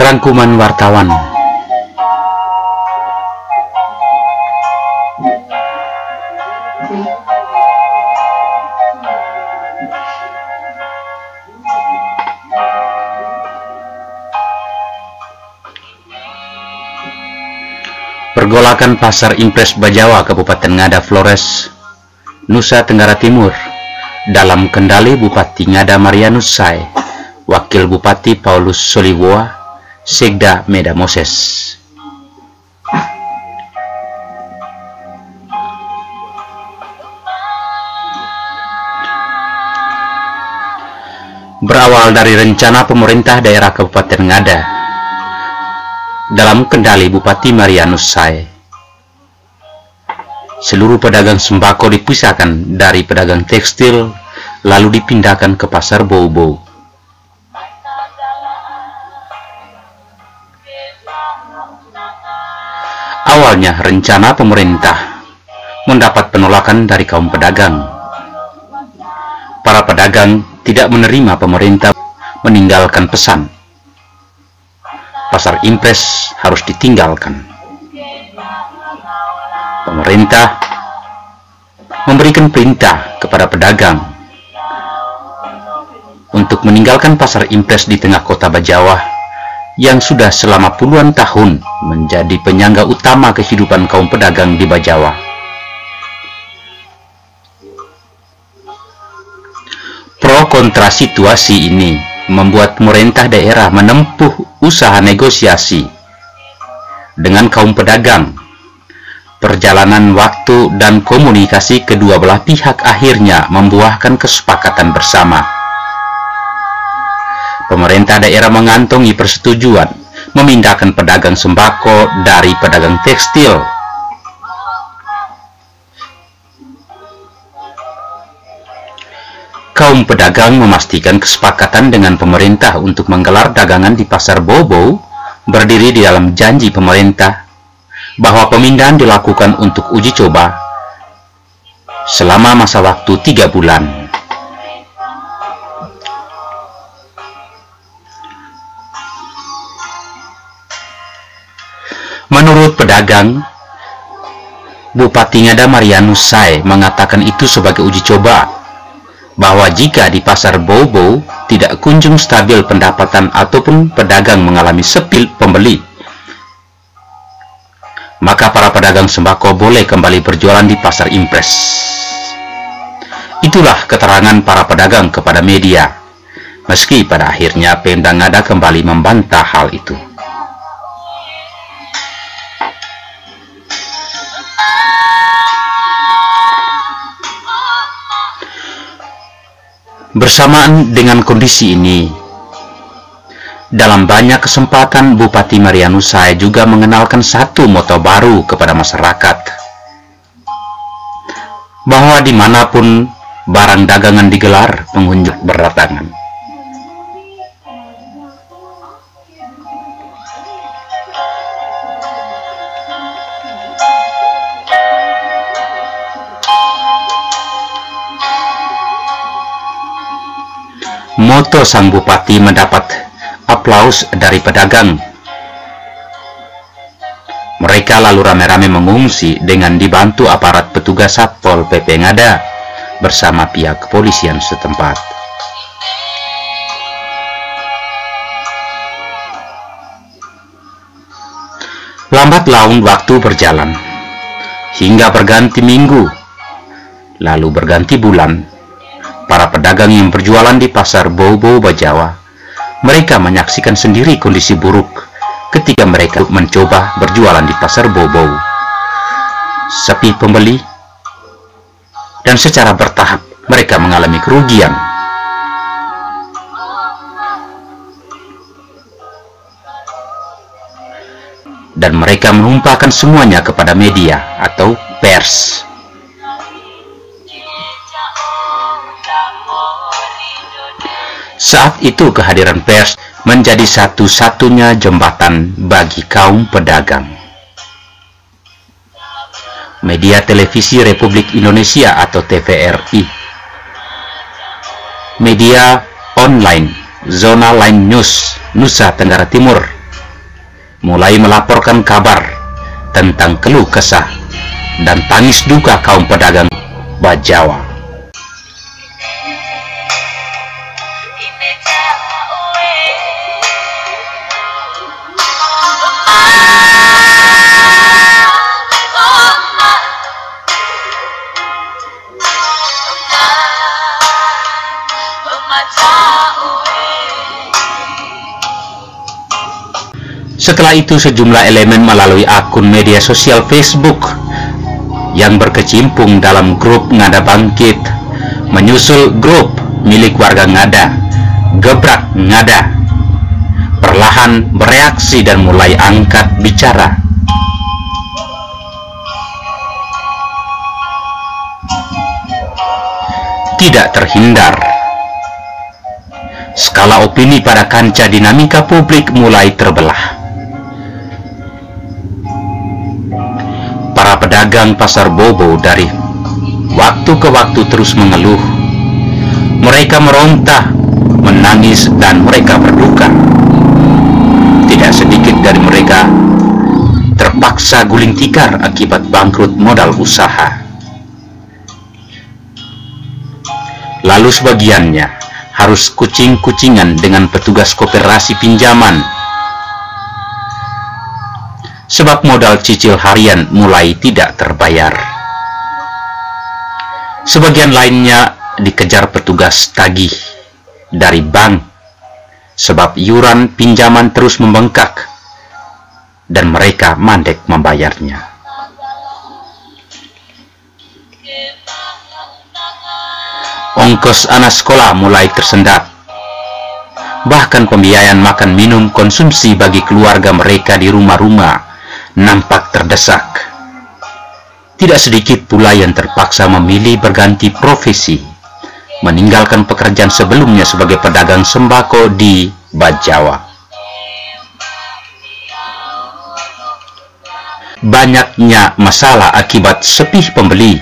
Rangkuman wartawan. Pergolakan Pasar Impres Bajawa, Kabupaten Ngada Flores, Nusa Tenggara Timur, dalam kendali Bupati Ngada Marianus Sai, Wakil Bupati Paulus Soliboa, Sekda Meda Moses. Berawal dari rencana pemerintah daerah Kabupaten Ngada dalam kendali Bupati Marianus Sai, seluruh pedagang sembako dipisahkan dari pedagang tekstil lalu dipindahkan ke Pasar Bou-Bou. Awalnya rencana pemerintah mendapat penolakan dari kaum pedagang. Para pedagang tidak menerima pemerintah meninggalkan pesan Pasar Impres harus ditinggalkan. Pemerintah memberikan perintah kepada pedagang untuk meninggalkan Pasar Impres di tengah kota Bajawa yang sudah selama puluhan tahun menjadi penyangga utama kehidupan kaum pedagang di Bajawa. Pro kontra situasi ini membuat pemerintah daerah menempuh usaha negosiasi dengan kaum pedagang. Perjalanan waktu dan komunikasi kedua belah pihak akhirnya membuahkan kesepakatan bersama. Pemerintah daerah mengantongi persetujuan memindahkan pedagang sembako dari pedagang tekstil. Kaum pedagang memastikan kesepakatan dengan pemerintah untuk menggelar dagangan di Pasar Bou-Bou berdiri di dalam janji pemerintah bahwa pemindahan dilakukan untuk uji coba selama masa waktu 3 bulan. Menurut pedagang, Bupati Ngada Marianus Sai mengatakan itu sebagai uji coba bahwa jika di Pasar Bou-Bou tidak kunjung stabil pendapatan ataupun pedagang mengalami sepi pembeli, maka para pedagang sembako boleh kembali berjualan di Pasar Impres. Itulah keterangan para pedagang kepada media, meski pada akhirnya Pemda Ngada kembali membantah hal itu. Bersamaan dengan kondisi ini, dalam banyak kesempatan Bupati Marianus Sai juga mengenalkan satu moto baru kepada masyarakat, bahwa dimanapun barang dagangan digelar, pengunjung berdatangan. Moto sang Bupati mendapat aplaus dari pedagang. Mereka lalu rame-rame mengungsi dengan dibantu aparat petugas Satpol PP Ngada bersama pihak kepolisian setempat. Lambat laun waktu berjalan hingga berganti minggu, lalu berganti bulan. Para pedagang yang berjualan di Pasar Bou-Bou Bajawa, mereka menyaksikan sendiri kondisi buruk ketika mereka mencoba berjualan di Pasar Bou-Bou. Sepi pembeli, dan secara bertahap mereka mengalami kerugian. Dan mereka menumpahkan semuanya kepada media atau pers. Saat itu kehadiran pers menjadi satu-satunya jembatan bagi kaum pedagang. Media Televisi Republik Indonesia atau TVRI, media online Zona Line News Nusa Tenggara Timur mulai melaporkan kabar tentang keluh kesah dan tangis duka kaum pedagang Bajawa. Setelah itu sejumlah elemen melalui akun media sosial Facebook yang berkecimpung dalam grup Ngada Bangkit menyusul grup milik warga Ngada, Gebrak Ngada, perlahan bereaksi dan mulai angkat bicara. Tidak terhindar, skala opini pada kancah dinamika publik mulai terbelah. Para pedagang pasar Bobo dari waktu ke waktu terus mengeluh. Mereka meronta, menangis, dan mereka berduka. Tidak sedikit dari mereka terpaksa guling tikar akibat bangkrut modal usaha. Lalu sebagiannya harus kucing-kucingan dengan petugas koperasi pinjaman, sebab modal cicil harian mulai tidak terbayar. Sebagian lainnya dikejar petugas tagih dari bank, sebab iuran pinjaman terus membengkak dan mereka mandek membayarnya. Ongkos anak sekolah mulai tersendat. Bahkan pembiayaan makan minum konsumsi bagi keluarga mereka di rumah-rumah nampak terdesak. Tidak sedikit pula yang terpaksa memilih berganti profesi, meninggalkan pekerjaan sebelumnya sebagai pedagang sembako di Bajawa. Banyaknya masalah akibat sepi pembeli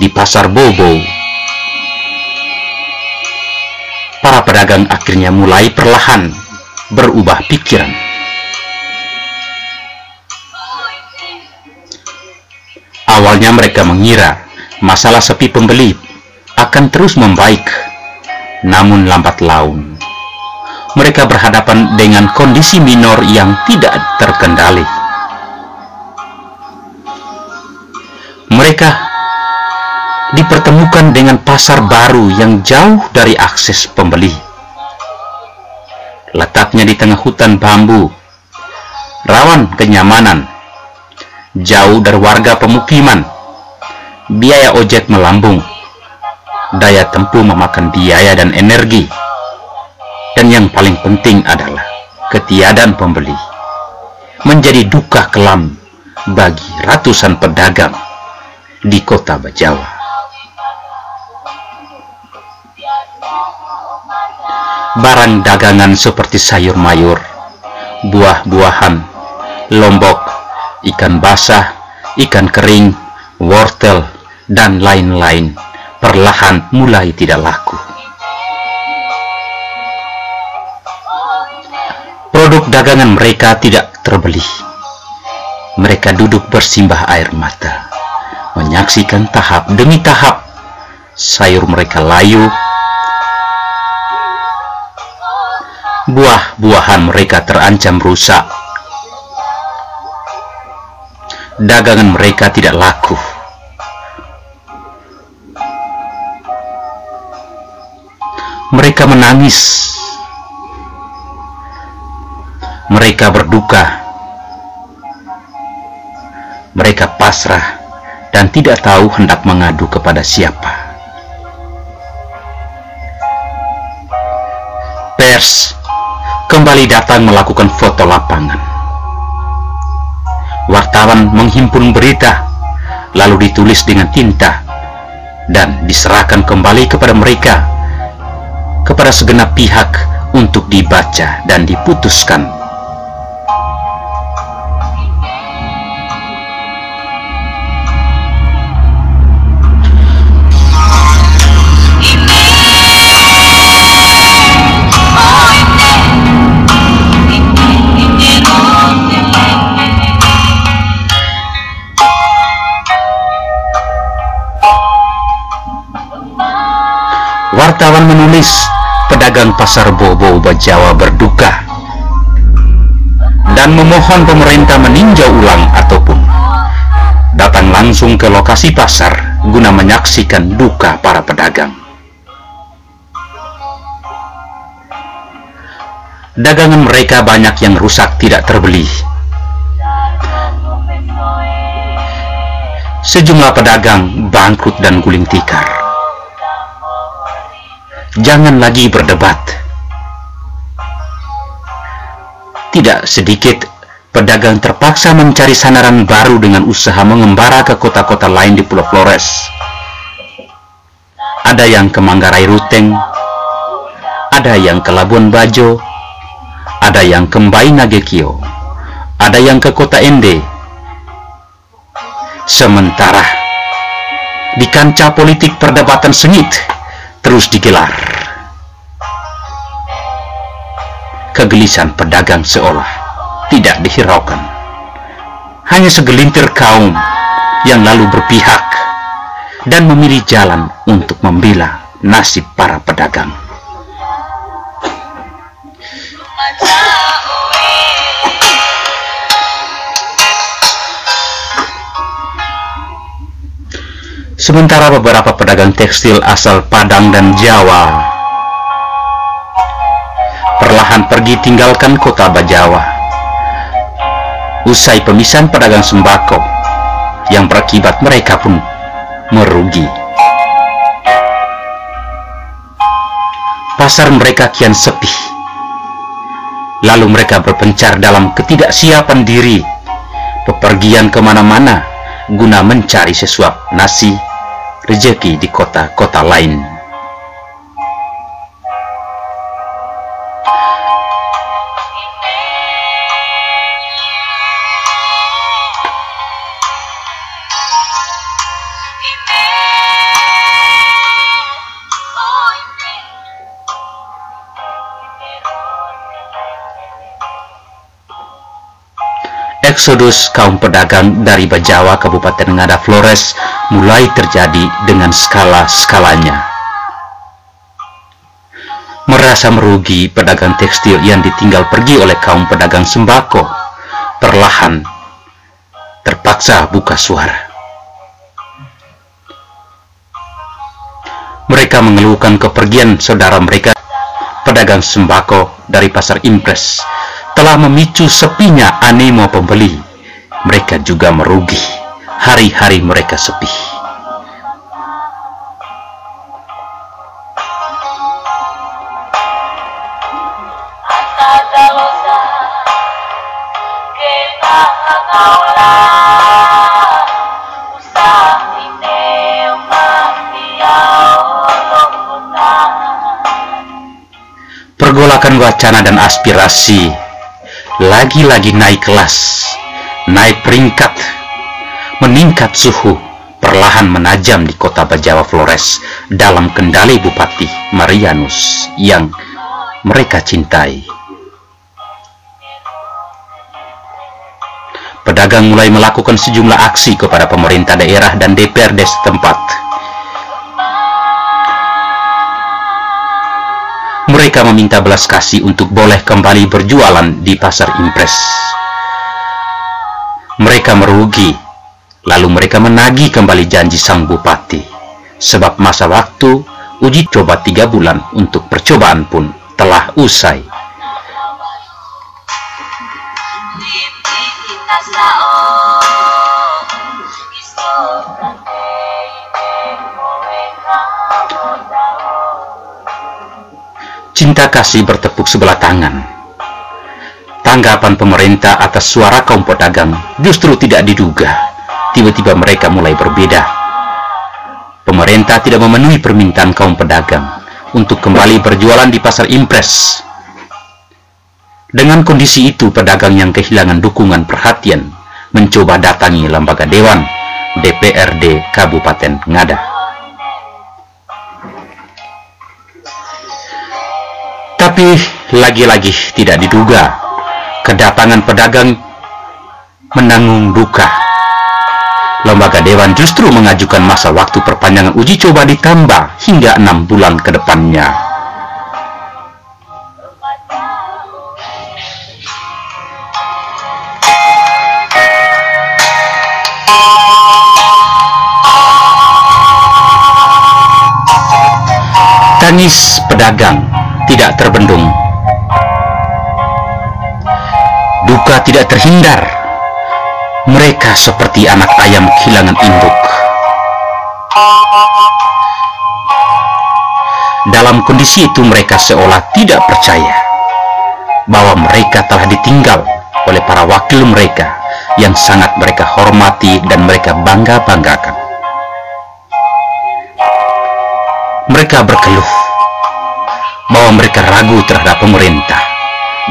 di pasar Bobo. Para pedagang akhirnya mulai perlahan berubah pikiran. Awalnya mereka mengira masalah sepi pembeli akan terus membaik, namun lambat laun mereka berhadapan dengan kondisi minor yang tidak terkendali. Mereka dipertemukan dengan pasar baru yang jauh dari akses pembeli. Letaknya di tengah hutan bambu, rawan kenyamanan, jauh dari warga pemukiman, biaya ojek melambung, daya tempuh memakan biaya dan energi, dan yang paling penting adalah ketiadaan pembeli menjadi duka kelam bagi ratusan pedagang di kota Bajawa. Barang dagangan seperti sayur mayur, buah-buahan, lombok, ikan basah, ikan kering, wortel, dan lain-lain perlahan mulai tidak laku. Produk dagangan mereka tidak terbeli. Mereka duduk bersimbah air mata, menyaksikan tahap demi tahap sayur mereka layu, buah-buahan mereka terancam rusak, dagangan mereka tidak laku. Mereka menangis, mereka berduka, mereka pasrah dan tidak tahu hendak mengadu kepada siapa. Pers kembali datang melakukan foto lapangan. Wartawan menghimpun berita, lalu ditulis dengan tinta dan diserahkan kembali kepada mereka, kepada segenap pihak untuk dibaca dan diputuskan. wartawan menulis pedagang pasar Bobo Bajawa berduka dan memohon pemerintah meninjau ulang ataupun datang langsung ke lokasi pasar guna menyaksikan duka para pedagang. Dagangan mereka banyak yang rusak tidak terbeli. Sejumlah pedagang bangkrut dan guling tikar. Jangan lagi berdebat. Tidak sedikit pedagang terpaksa mencari sandaran baru dengan usaha mengembara ke kota-kota lain di Pulau Flores. Ada yang ke Manggarai Ruteng, ada yang ke Labuan Bajo, ada yang ke Mbai Nagekio, ada yang ke Kota Ende. Sementara di kancah politik perdebatan sengit terus digelar. Kegelisahan pedagang seolah tidak dihiraukan. Hanya segelintir kaum yang lalu berpihak dan memilih jalan untuk membela nasib para pedagang. Sementara beberapa pedagang tekstil asal Padang dan Jawa perlahan pergi tinggalkan kota Bajawa usai pemisahan pedagang sembako yang berakibat mereka pun merugi. Pasar mereka kian sepi, lalu mereka berpencar dalam ketidaksiapan diri, bepergian kemana-mana guna mencari sesuap nasi rezeki di kota-kota lain. Eksodus kaum pedagang dari Bajawa Kabupaten Ngada Flores mulai terjadi dengan skala-skalanya. Merasa merugi, pedagang tekstil yang ditinggal pergi oleh kaum pedagang sembako perlahan terpaksa buka suara. Mereka mengeluhkan kepergian saudara mereka pedagang sembako dari pasar Impres telah memicu sepinya animo pembeli. Mereka juga merugi, hari-hari mereka sepi. Pergolakan wacana dan aspirasi lagi-lagi naik kelas, naik peringkat, meningkat suhu, perlahan menajam di kota Bajawa Flores dalam kendali Bupati Marianus yang mereka cintai. Pedagang mulai melakukan sejumlah aksi kepada pemerintah daerah dan DPRD setempat. Mereka meminta belas kasih untuk boleh kembali berjualan di pasar Impres. Mereka merugi, lalu mereka menagih kembali janji sang bupati, sebab masa waktu uji coba 3 bulan untuk percobaan pun telah usai. Cinta kasih bertepuk sebelah tangan. Tanggapan pemerintah atas suara kaum pedagang justru tidak diduga. Tiba-tiba mereka mulai berbeda. Pemerintah tidak memenuhi permintaan kaum pedagang untuk kembali berjualan di pasar Impres. Dengan kondisi itu, pedagang yang kehilangan dukungan perhatian mencoba datangi lembaga dewan DPRD Kabupaten Ngada. Tapi lagi-lagi tidak diduga, kedatangan pedagang menanggung duka. lembaga dewan justru mengajukan masa waktu perpanjangan uji coba ditambah hingga 6 bulan ke depannya. Tangis pedagang tidak terbendung. Duka tidak terhindar. Mereka seperti anak ayam kehilangan induk. Dalam kondisi itu mereka seolah tidak percaya bahwa mereka telah ditinggal oleh para wakil mereka yang sangat mereka hormati dan mereka bangga-banggakan. Mereka berkeluh bahwa mereka ragu terhadap pemerintah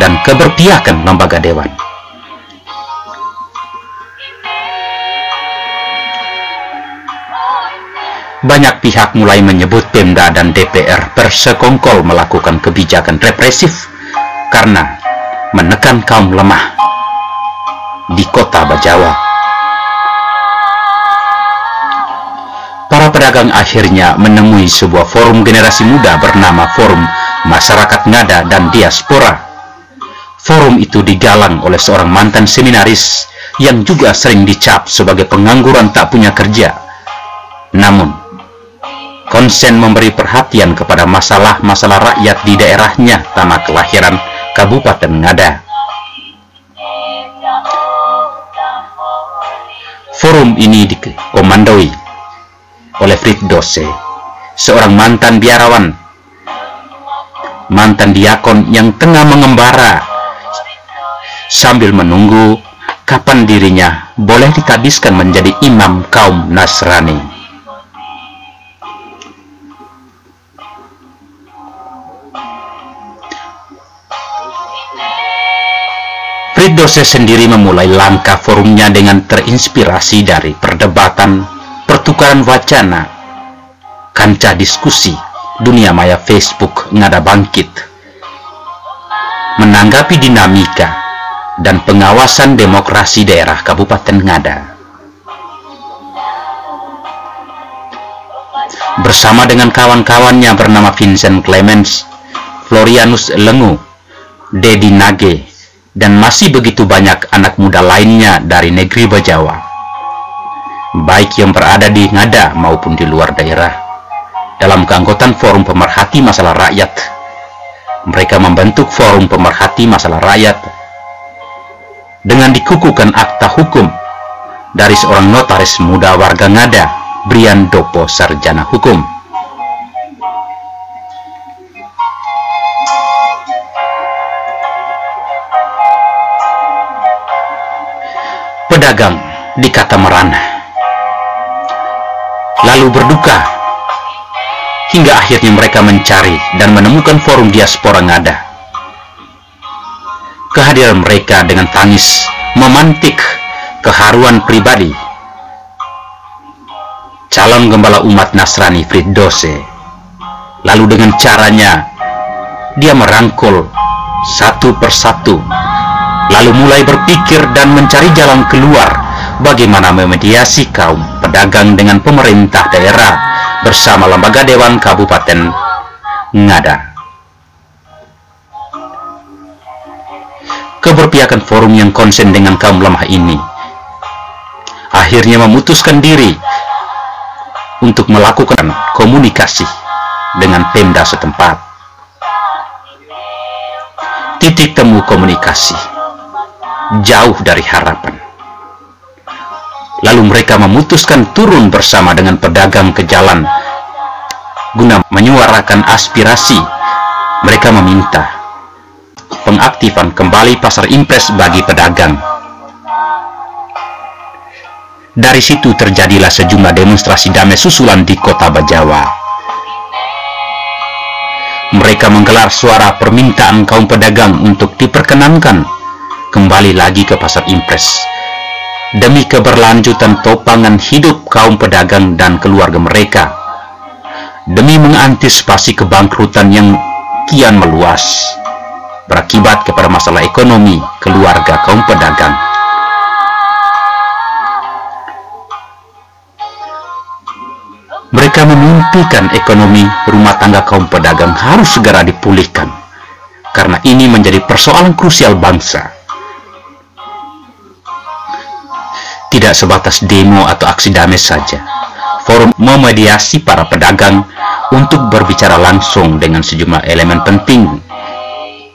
dan keberpihakan lembaga dewan. Banyak pihak mulai menyebut Pemda dan DPR bersekongkol melakukan kebijakan represif karena menekan kaum lemah di kota Bajawa. Para pedagang akhirnya menemui sebuah forum generasi muda bernama Forum Masyarakat Ngada dan Diaspora. Forum itu digalang oleh seorang mantan seminaris yang juga sering dicap sebagai pengangguran tak punya kerja. Namun, konsen memberi perhatian kepada masalah-masalah rakyat di daerahnya, tanah kelahiran Kabupaten Ngada. Forum ini dikomandoi oleh Friedose, seorang mantan biarawan, mantan diakon yang tengah mengembara sambil menunggu kapan dirinya boleh dikadiskan menjadi imam kaum Nasrani. Friedose sendiri memulai langkah forumnya dengan terinspirasi dari perdebatan, pertukaran wacana, kancah diskusi dunia maya Facebook Ngada Bangkit. Menanggapi dinamika dan pengawasan demokrasi daerah Kabupaten Ngada, bersama dengan kawan-kawannya bernama Vincent Clemens, Florianus Lengu, Dedi Nage, dan masih begitu banyak anak muda lainnya dari negeri Bajawa, baik yang berada di Ngada maupun di luar daerah, dalam keanggotaan Forum Pemerhati Masalah Rakyat. Mereka membentuk Forum Pemerhati Masalah Rakyat dengan dikukuhkan akta hukum dari seorang notaris muda warga Ngada, Brian Dopo, sarjana hukum. Pedagang dikata merana, lalu berduka, hingga akhirnya mereka mencari dan menemukan Forum Diaspora Ngada. Kehadiran mereka dengan tangis memantik keharuan pribadi calon gembala umat Nasrani Friedose. Lalu dengan caranya dia merangkul satu persatu, lalu mulai berpikir dan mencari jalan keluar bagaimana memediasi kaum pedagang dengan pemerintah daerah bersama lembaga dewan Kabupaten Ngada. Keberpihakan forum yang konsen dengan kaum lemah ini akhirnya memutuskan diri untuk melakukan komunikasi dengan Pemda setempat. Titik temu komunikasi jauh dari harapan. Lalu mereka memutuskan turun bersama dengan pedagang ke jalan guna menyuarakan aspirasi. Mereka meminta pengaktifan kembali pasar impres bagi pedagang. Dari situ terjadilah sejumlah demonstrasi damai susulan di kota Bajawa. Mereka menggelar suara permintaan kaum pedagang untuk diperkenankan kembali lagi ke pasar impres demi keberlanjutan topangan hidup kaum pedagang dan keluarga mereka, demi mengantisipasi kebangkrutan yang kian meluas berakibat kepada masalah ekonomi keluarga kaum pedagang. Mereka memimpikan ekonomi rumah tangga kaum pedagang harus segera dipulihkan, karena ini menjadi persoalan krusial bangsa. Tidak sebatas demo atau aksi damai saja, forum memediasi para pedagang untuk berbicara langsung dengan sejumlah elemen penting.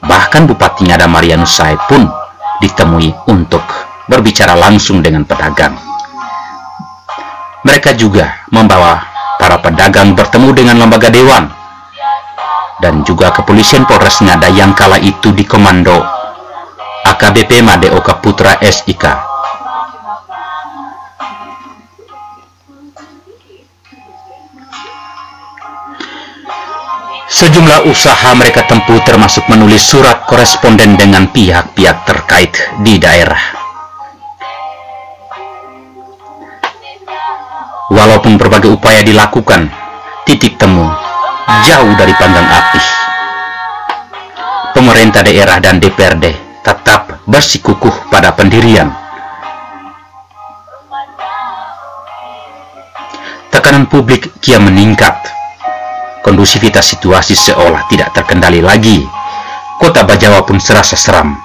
Bahkan Bupati Ngada Marianus Sai pun ditemui untuk berbicara langsung dengan pedagang. Mereka juga membawa para pedagang bertemu dengan lembaga dewan dan juga kepolisian Polres Ngada yang kala itu dikomando AKBP Made Oka Putra SIK. Sejumlah usaha mereka tempuh termasuk menulis surat koresponden dengan pihak-pihak terkait di daerah. Walaupun berbagai upaya dilakukan, titik temu jauh dari panggang api. Pemerintah daerah dan DPRD tetap bersikukuh pada pendirian. Tekanan publik kian meningkat. Kondusivitas situasi seolah tidak terkendali lagi. Kota Bajawa pun serasa seram,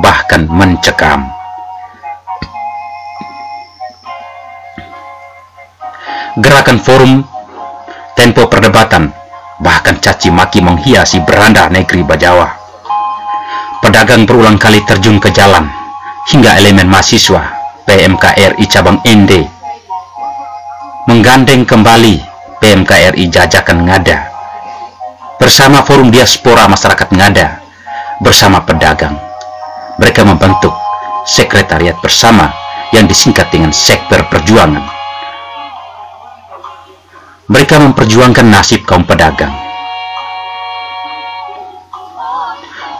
bahkan mencekam. Gerakan forum, tempo perdebatan, bahkan caci maki menghiasi beranda negeri Bajawa. Pedagang berulang kali terjun ke jalan, hingga elemen mahasiswa PMKRI cabang ND menggandeng kembali PMKRI Jajakan Ngada bersama forum diaspora masyarakat Ngada bersama pedagang. Mereka membentuk sekretariat bersama yang disingkat dengan Sekber Perjuangan. Mereka memperjuangkan nasib kaum pedagang.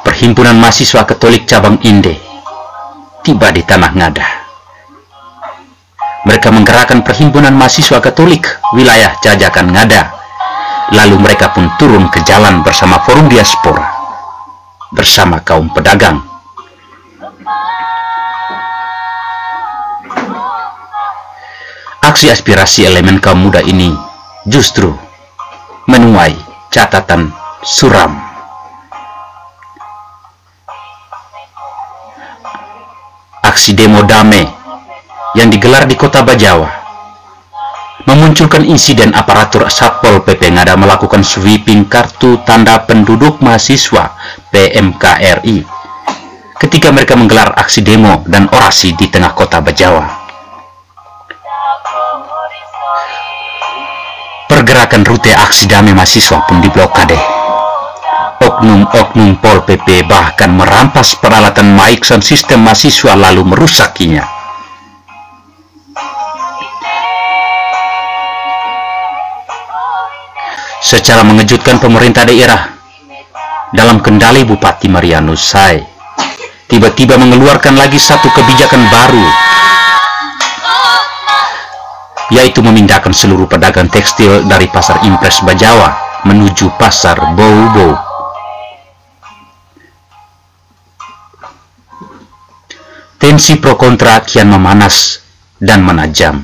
Perhimpunan Mahasiswa Katolik Cabang Inde tiba di Tanah Ngada. Mereka menggerakkan Perhimpunan Mahasiswa Katolik wilayah Jajakan Ngada. Lalu mereka pun turun ke jalan bersama forum diaspora, bersama kaum pedagang. Aksi aspirasi elemen kaum muda ini justru menuai catatan suram. Aksi demo damai yang digelar di kota Bajawa memunculkan insiden aparatur Satpol PP Ngada melakukan sweeping kartu tanda penduduk mahasiswa PMKRI ketika mereka menggelar aksi demo dan orasi di tengah kota Bajawa. Pergerakan rute aksi damai mahasiswa pun diblokade. Oknum-oknum Pol PP bahkan merampas peralatan mic sound sistem mahasiswa lalu merusakinya. Secara mengejutkan pemerintah daerah dalam kendali Bupati Marianus Sai tiba-tiba mengeluarkan lagi satu kebijakan baru, yaitu memindahkan seluruh pedagang tekstil dari pasar Impres Bajawa menuju pasar Bau-Bau. Tensi pro kontra kian memanas dan menajam.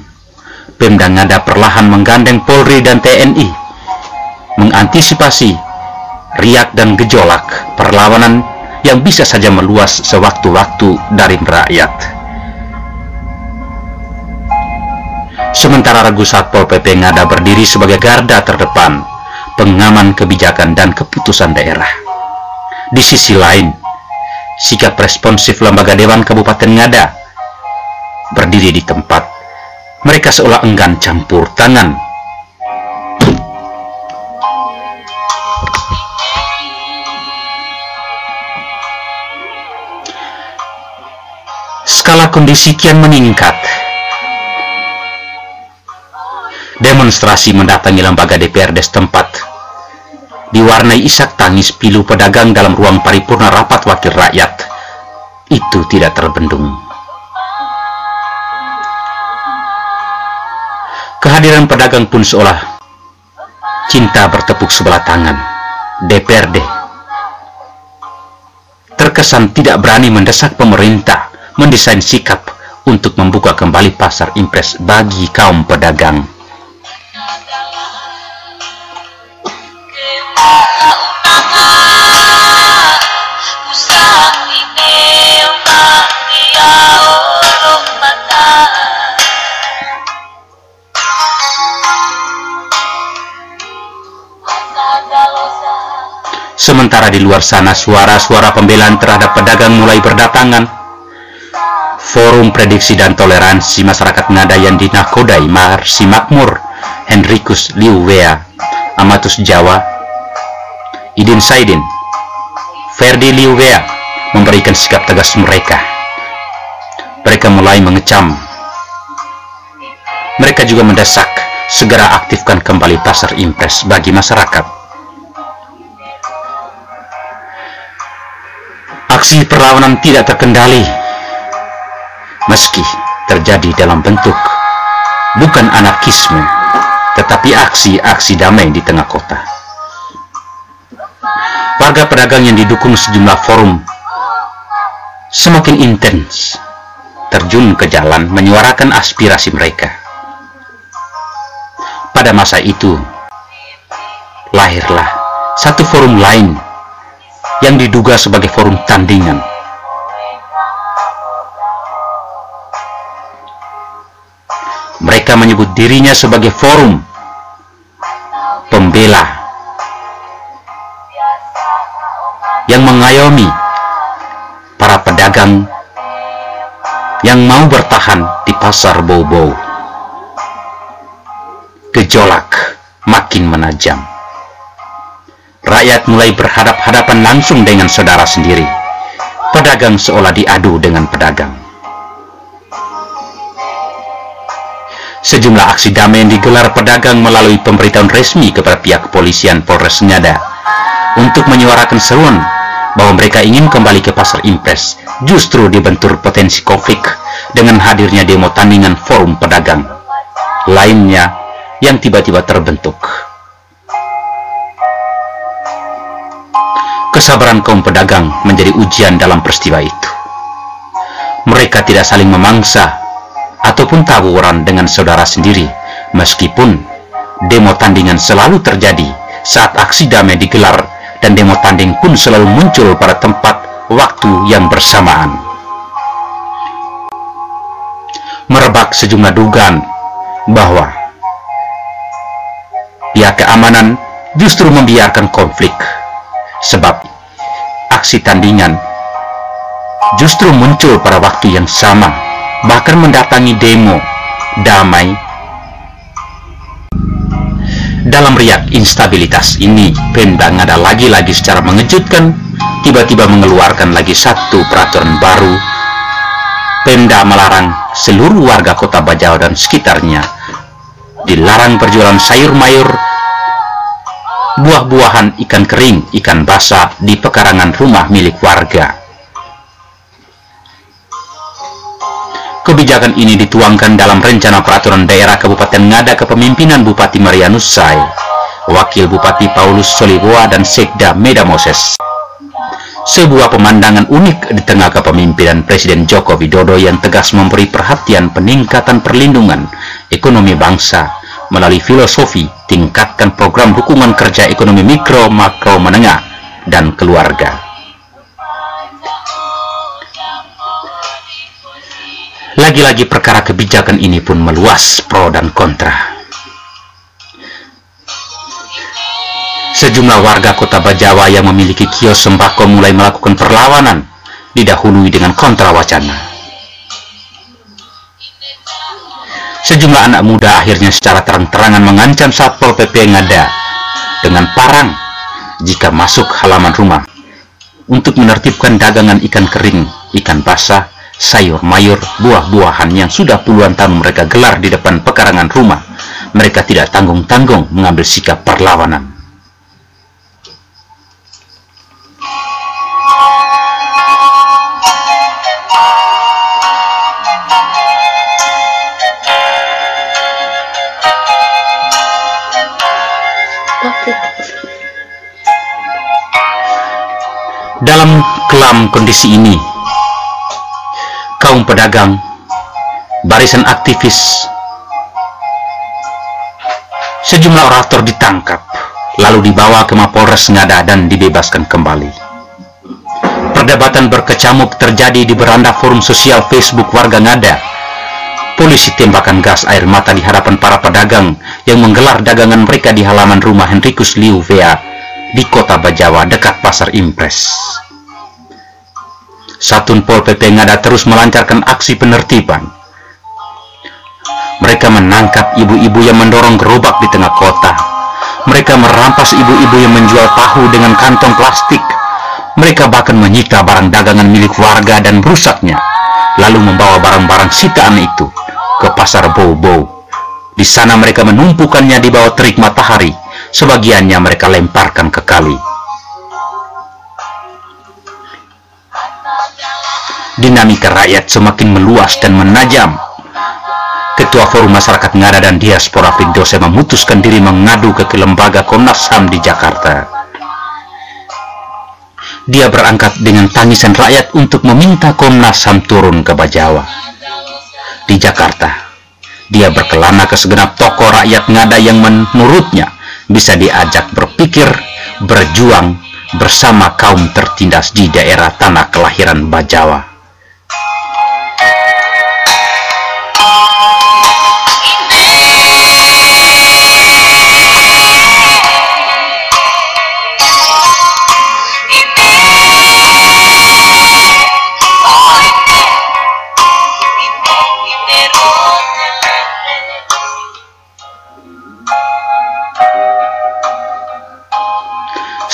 Pemda Ngada perlahan menggandeng Polri dan TNI mengantisipasi riak dan gejolak perlawanan yang bisa saja meluas sewaktu-waktu dari rakyat. Sementara regu Satpol PP Ngada berdiri sebagai garda terdepan, pengaman kebijakan dan keputusan daerah. Di sisi lain, sikap responsif lembaga Dewan Kabupaten Ngada berdiri di tempat. Mereka seolah enggan campur tangan. Skala kondisi kian meningkat. Demonstrasi mendatangi lembaga DPRD setempat diwarnai isak tangis pilu pedagang dalam ruang paripurna rapat wakil rakyat. Itu tidak terbendung. Kehadiran pedagang pun seolah cinta bertepuk sebelah tangan. DPRD terkesan tidak berani mendesak pemerintah mendesain sikap untuk membuka kembali pasar Impres bagi kaum pedagang. Sementara di luar sana suara-suara pembelaan terhadap pedagang mulai berdatangan. Forum Prediksi dan Toleransi Masyarakat Ngada yang dinakodai Marsi Makmur, Henrikus Liuwea, Amatus Jawa, Idin Saidin, Ferdi Liuwea memberikan sikap tegas mereka. Mereka mulai mengecam. Mereka juga mendesak segera aktifkan kembali pasar impres bagi masyarakat. Aksi perlawanan tidak terkendali, meski terjadi dalam bentuk bukan anarkisme, tetapi aksi-aksi damai di tengah kota. Warga pedagang yang didukung sejumlah forum semakin intens terjun ke jalan menyuarakan aspirasi mereka. Pada masa itu, lahirlah satu forum lain yang diduga sebagai forum tandingan. Mereka menyebut dirinya sebagai forum pembela yang mengayomi para pedagang yang mau bertahan di pasar Bau-Bau. Gejolak makin menajam. Rakyat mulai berhadap-hadapan langsung dengan saudara sendiri. Pedagang seolah diadu dengan pedagang. Sejumlah aksi damai yang digelar pedagang melalui pemberitahuan resmi kepada pihak kepolisian Polres Ngada untuk menyuarakan seruan bahwa mereka ingin kembali ke pasar impres justru dibentur potensi konflik dengan hadirnya demo tandingan forum pedagang lainnya yang tiba-tiba terbentuk. Kesabaran kaum pedagang menjadi ujian dalam peristiwa itu. Mereka tidak saling memangsa ataupun tawuran dengan saudara sendiri, meskipun demo tandingan selalu terjadi saat aksi damai digelar dan demo tanding pun selalu muncul pada tempat waktu yang bersamaan. Merebak sejumlah dugaan bahwa pihak keamanan justru membiarkan konflik, sebab aksi tandingan justru muncul pada waktu yang sama, bahkan mendatangi demo damai. Dalam riak instabilitas ini, Pemda Ngada lagi-lagi secara mengejutkan tiba-tiba mengeluarkan lagi satu peraturan baru. Pemda melarang seluruh warga kota Bajau dan sekitarnya dilarang berjualan sayur mayur, buah-buahan, ikan kering, ikan basah di pekarangan rumah milik warga. Kebijakan ini dituangkan dalam rencana peraturan daerah Kabupaten Ngada kepemimpinan Bupati Marianus Sai, Wakil Bupati Paulus Soliboa, dan Sekda Meda Moses. Sebuah pemandangan unik di tengah kepemimpinan Presiden Joko Widodo yang tegas memberi perhatian peningkatan perlindungan ekonomi bangsa melalui filosofi tingkatkan program dukungan kerja ekonomi mikro, makro, menengah, dan keluarga. Lagi-lagi perkara kebijakan ini pun meluas pro dan kontra. Sejumlah warga kota Bajawa yang memiliki kios sembako mulai melakukan perlawanan, didahului dengan kontra wacana. Sejumlah anak muda akhirnya secara terang-terangan mengancam Satpol PP Ngada dengan parang jika masuk halaman rumah untuk menertibkan dagangan ikan kering, ikan basah, sayur mayur, buah-buahan yang sudah puluhan tahun mereka gelar di depan pekarangan rumah. Mereka tidak tanggung-tanggung mengambil sikap perlawanan. Dalam kelam kondisi ini, kaum pedagang, barisan aktivis, sejumlah orator ditangkap, lalu dibawa ke Mapolres Ngada dan dibebaskan kembali. Perdebatan berkecamuk terjadi di beranda forum sosial Facebook warga Ngada. Polisi tembakan gas air mata di hadapan para pedagang yang menggelar dagangan mereka di halaman rumah Henrikus Liuwea, di kota Bajawa dekat Pasar Impres. Satun Pol PP Ngada terus melancarkan aksi penertiban. Mereka menangkap ibu-ibu yang mendorong gerobak di tengah kota. Mereka merampas ibu-ibu yang menjual tahu dengan kantong plastik. Mereka bahkan menyita barang dagangan milik warga dan merusaknya, lalu membawa barang-barang sitaan itu ke Pasar Bau-Bau. Di sana mereka menumpukannya di bawah terik matahari. Sebagiannya mereka lemparkan ke kali. Dinamika rakyat semakin meluas dan menajam. Ketua Forum Masyarakat Ngada dan Diaspora Fidose memutuskan diri mengadu ke lembaga Komnas HAM di Jakarta. Dia berangkat dengan tangisan rakyat untuk meminta Komnas HAM turun ke Bajawa. Di Jakarta, dia berkelana ke segenap tokoh rakyat Ngada yang menurutnya bisa diajak berpikir, berjuang bersama kaum tertindas di daerah tanah kelahiran Bajawa.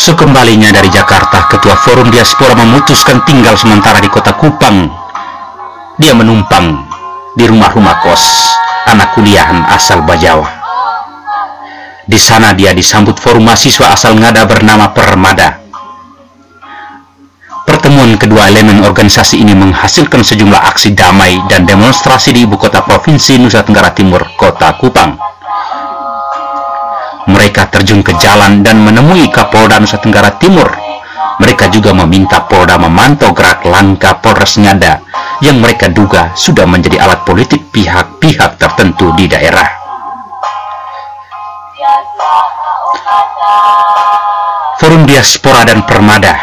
Sekembalinya dari Jakarta, Ketua Forum Diaspora memutuskan tinggal sementara di kota Kupang. Dia menumpang di rumah-rumah kos anak kuliahan asal Bajawa. Di sana dia disambut forum mahasiswa asal Ngada bernama Permada. Pertemuan kedua elemen organisasi ini menghasilkan sejumlah aksi damai dan demonstrasi di ibu kota provinsi Nusa Tenggara Timur, kota Kupang. Mereka terjun ke jalan dan menemui Kapolda Nusa Tenggara Timur. Mereka juga meminta Polda memantau gerak langkah Polres Ngada yang mereka duga sudah menjadi alat politik pihak-pihak tertentu di daerah. Forum Diaspora dan Permada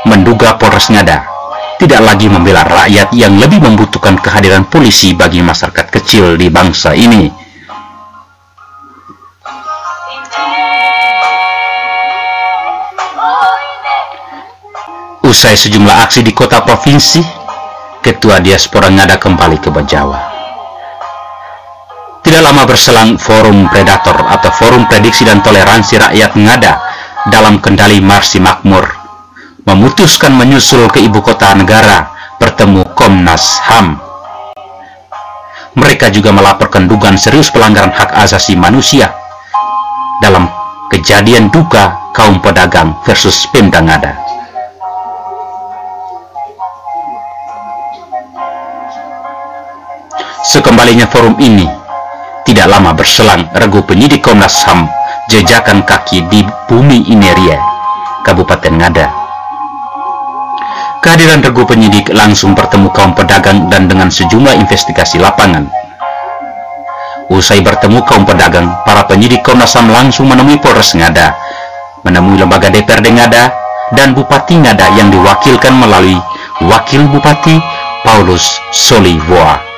menduga Polres Ngada tidak lagi membela rakyat yang lebih membutuhkan kehadiran polisi bagi masyarakat kecil di bangsa ini. Usai sejumlah aksi di kota provinsi, Ketua Diaspora Ngada kembali ke Bajawa. Tidak lama berselang, Forum Predator atau Forum Prediksi dan Toleransi Rakyat Ngada dalam kendali Marsi Makmur memutuskan menyusul ke ibu kota negara bertemu Komnas HAM. Mereka juga melaporkan dugaan serius pelanggaran hak asasi manusia dalam kejadian duka kaum pedagang versus Pemda Ngada. Sekembalinya forum ini, tidak lama berselang regu penyidik Komnas HAM jejakan kaki di Bumi Ineria, Kabupaten Ngada. Kehadiran regu penyidik langsung bertemu kaum pedagang dan dengan sejumlah investigasi lapangan. Usai bertemu kaum pedagang, para penyidik Komnas HAM langsung menemui Polres Ngada, menemui lembaga DPRD Ngada, dan Bupati Ngada yang diwakilkan melalui Wakil Bupati Paulus Solivoa.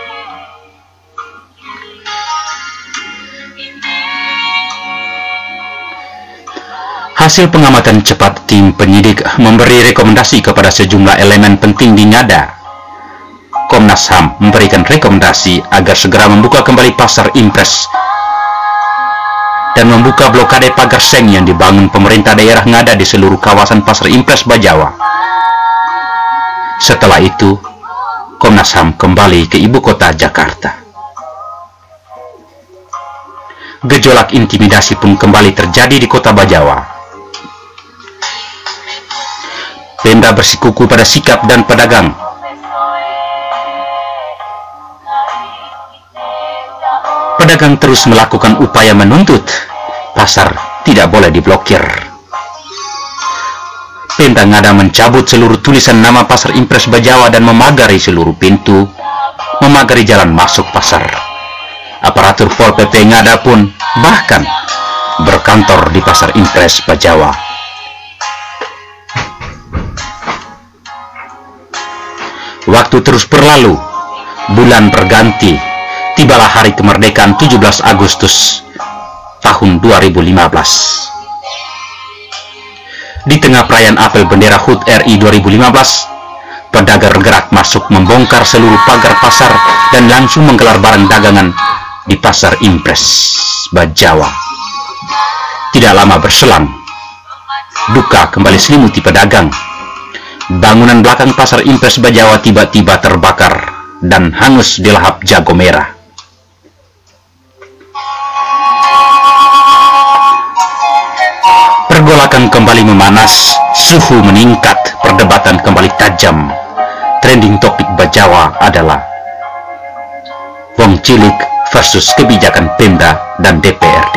Hasil pengamatan cepat tim penyidik memberi rekomendasi kepada sejumlah elemen penting di Ngada. Komnas HAM memberikan rekomendasi agar segera membuka kembali Pasar Impres dan membuka blokade pagar seng yang dibangun pemerintah daerah Ngada di seluruh kawasan Pasar Impres Bajawa. Setelah itu, Komnas HAM kembali ke ibu kota Jakarta. Gejolak intimidasi pun kembali terjadi di kota Bajawa. Pemda bersikuku pada sikap dan pedagang. Pedagang terus melakukan upaya menuntut pasar tidak boleh diblokir. Pemda Ngada mencabut seluruh tulisan nama Pasar Impres Bajawa dan memagari seluruh pintu, memagari jalan masuk pasar. Aparatur Pol PP Ngada pun bahkan berkantor di Pasar Impres Bajawa. Waktu terus berlalu, bulan berganti, tibalah hari kemerdekaan 17 Agustus tahun 2015. Di tengah perayaan apel bendera HUT RI 2015, pedagang bergerak masuk membongkar seluruh pagar pasar dan langsung menggelar barang dagangan di Pasar Impres Bajawa. Tidak lama berselang, duka kembali selimuti pedagang. Bangunan belakang Pasar Impres Bajawa tiba-tiba terbakar dan hangus dilahap jago merah. Pergolakan kembali memanas, suhu meningkat, perdebatan kembali tajam. Trending topik Bajawa adalah Wong Cilik versus kebijakan Pemda dan DPRD.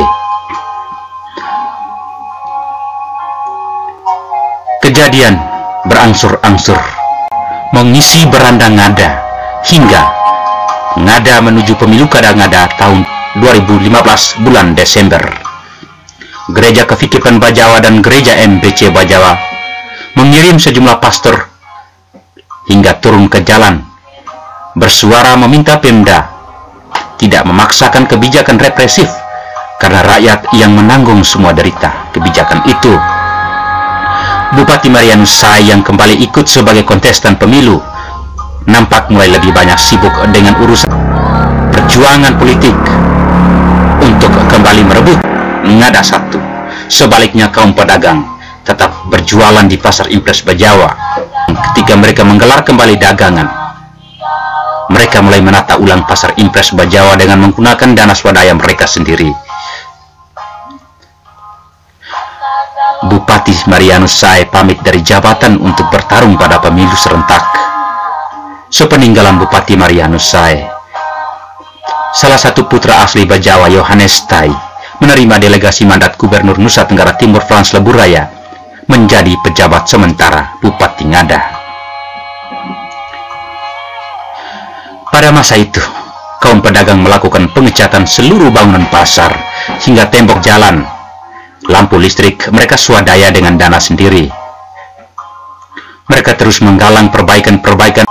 Kejadian berangsur-angsur mengisi beranda ngada hingga ngada menuju pemilu kada ngada tahun 2015 bulan Desember. Gereja Kefikipan Bajawa dan Gereja MBC Bajawa mengirim sejumlah pastor hingga turun ke jalan bersuara meminta Pemda tidak memaksakan kebijakan represif karena rakyat yang menanggung semua derita kebijakan itu. Bupati Marianus Sai yang kembali ikut sebagai kontestan pemilu nampak mulai lebih banyak sibuk dengan urusan perjuangan politik untuk kembali merebut ngada satu. Sebaliknya kaum pedagang tetap berjualan di Pasar Impres Bajawa. Ketika mereka menggelar kembali dagangan, mereka mulai menata ulang Pasar Impres Bajawa dengan menggunakan dana swadaya mereka sendiri. Bupati Marianus Sai pamit dari jabatan untuk bertarung pada pemilu serentak. Sepeninggalan Bupati Marianus Sai, salah satu putra asli Bajawa, Yohanes Tai, menerima delegasi mandat Gubernur Nusa Tenggara Timur Frans Leburaya menjadi pejabat sementara Bupati Ngada. Pada masa itu, kaum pedagang melakukan pengecatan seluruh bangunan pasar hingga tembok jalan. Lampu listrik mereka swadaya dengan dana sendiri. Mereka terus menggalang perbaikan-perbaikan,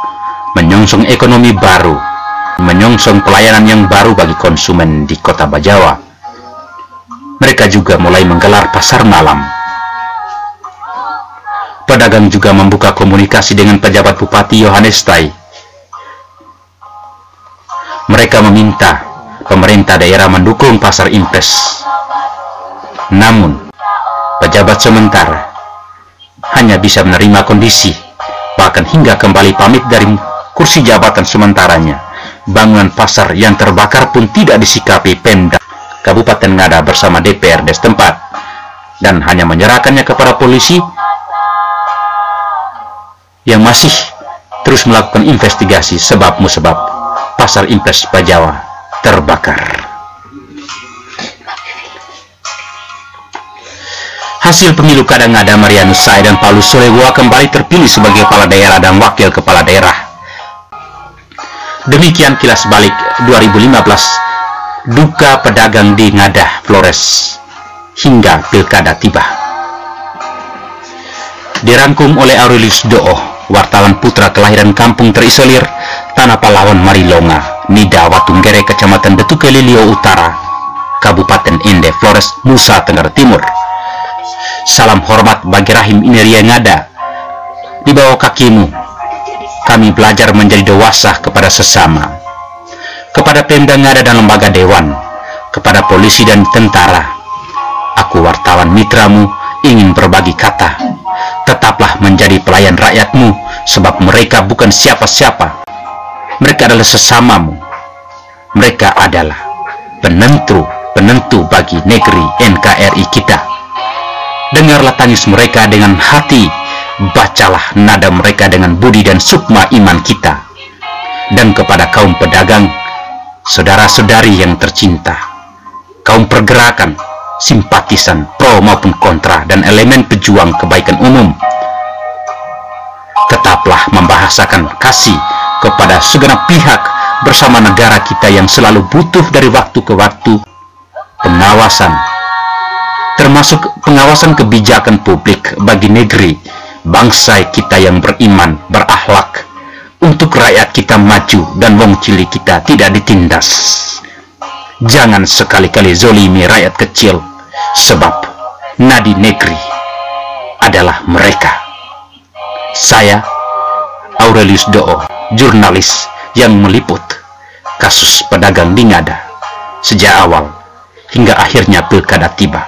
menyongsong ekonomi baru, menyongsong pelayanan yang baru bagi konsumen di kota Bajawa. Mereka juga mulai menggelar pasar malam. Pedagang juga membuka komunikasi dengan pejabat Bupati Yohanes Tai. Mereka meminta pemerintah daerah mendukung Pasar Impres. Namun, pejabat sementara hanya bisa menerima kondisi, bahkan hingga kembali pamit dari kursi jabatan sementaranya. Bangunan pasar yang terbakar pun tidak disikapi Pemda Kabupaten Ngada bersama DPRD setempat, dan hanya menyerahkannya kepada polisi yang masih terus melakukan investigasi sebab musabab Pasar Impres Bajawa terbakar. Hasil pemilu kada ngada, Marianus Sai dan Paulus Solewa kembali terpilih sebagai kepala daerah dan wakil kepala daerah. Demikian kilas balik 2015, duka pedagang di Ngada Flores hingga pilkada tiba. Dirangkum oleh Aurelius Doo, wartawan putra kelahiran kampung terisolir Tanah Pahlawan Marilonga, Nida Watunggere, Kecamatan Detukelilio Utara, Kabupaten Ende Flores, Nusa Tenggara Timur. Salam hormat bagi rahim Ineria Ngada. Di bawah kakimu kami belajar menjadi dewasa kepada sesama, kepada Pemda Ngada dan lembaga dewan, kepada polisi dan tentara. Aku wartawan mitramu ingin berbagi kata. Tetaplah menjadi pelayan rakyatmu, sebab mereka bukan siapa-siapa. Mereka adalah sesamamu. Mereka adalah penentu bagi negeri NKRI kita. Dengarlah tangis mereka dengan hati, bacalah nada mereka dengan budi dan sukma iman kita. Dan kepada kaum pedagang, saudara-saudari yang tercinta, kaum pergerakan, simpatisan, pro maupun kontra, dan elemen pejuang kebaikan umum, tetaplah membahasakan kasih kepada segenap pihak bersama negara kita yang selalu butuh dari waktu ke waktu pengawasan, termasuk pengawasan kebijakan publik bagi negeri bangsa kita yang beriman, berakhlak, untuk rakyat kita maju dan wong cilik kita tidak ditindas. Jangan sekali-kali zolimi rakyat kecil, sebab nadi negeri adalah mereka. Saya, Aurelius Doo, jurnalis yang meliput kasus pedagang di Ngada sejak awal hingga akhirnya pilkada tiba.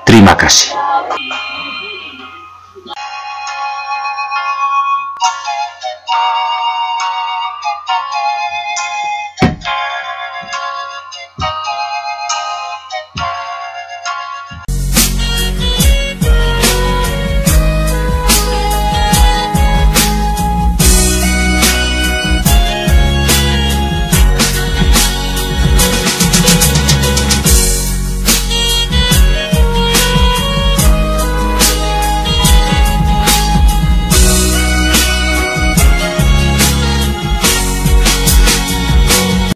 Terima kasih.